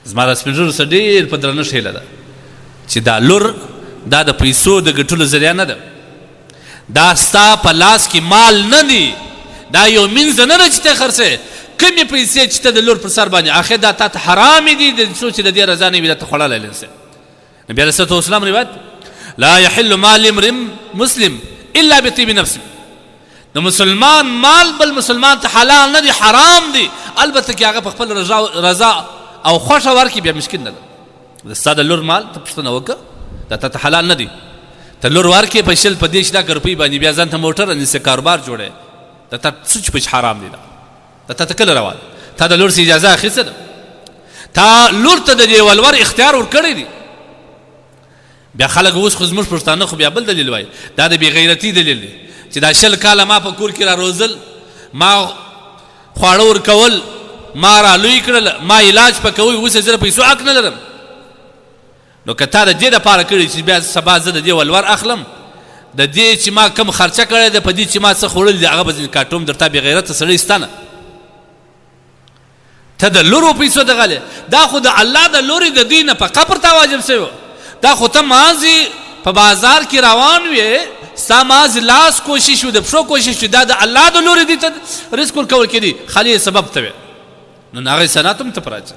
زما د سپین ږیرو سره ډېر په درنښت هیله ده چې دا لور دا د پیسو د ګټلو ذریعه نه ده، دا ستا په لاس کې مال نه دی، دا یو منځ نه ده چې ته خرڅې. کمې پیسې چې ته د لور پر سر باندې اخر دا تا ته حرامې دي، د څو چې د دې رضا نه وي دا ته خوړلی نه. نبي علیه الصلاة والسلام روایت لا یحل مال امرئ مسلم الا بطیب نفس. د مسلمان مال بل مسلمان ته حلال نه دی، حرام دی، البته کې هغه په خپل رضا او خوښه ورکړي بیا مشکل نه ده. ستا د لور مال ته پوښتنه وکړه دا ته حلال نه دی، ته لور ورکړې په 20 په 30 لک روپۍ باندې بیا ځان ته موټر انیسې کاروبار جوړې، دا ته څه چې پچ حرام دی، دا ته کله روان تا د لور سې اجازه اخیستې ده، تا لور ته د دې ولور اختیار ورکړی دی. بیا خلک اوس خو زموږ پښتانه خو بیا بل دلیل وایي، دا د بې غیرتي دلیل دی چې دا 20 کاله ما په کور کې را روزل، ما خواړه ورکول، ما را لوی کړل، ما علاج پکوي، اوس زه د پیسو حق نه لرم. نو که تا د دې دپاره کړي چې بیا سبا زه د دې ولور اخلم، د دې چې ما کم خرچه کړی ده په دې چې ما څه خوړل دي هغه به ځینې کاټوم درته بې غیرته سړی ستا نه. ته د لورو پیسو دغلې دا خو د الله د لورې د دوی نه په قبر ته واجب شوی، دا خو ته مازې په بازار کې روان وې، ستا مازې لاس کوشش و د پښو کوشش و، دا د الله د لورې دي ته رزق ورکول کېدي، خالي سبب ته وې، نو هغې سنات هم ته په راځه.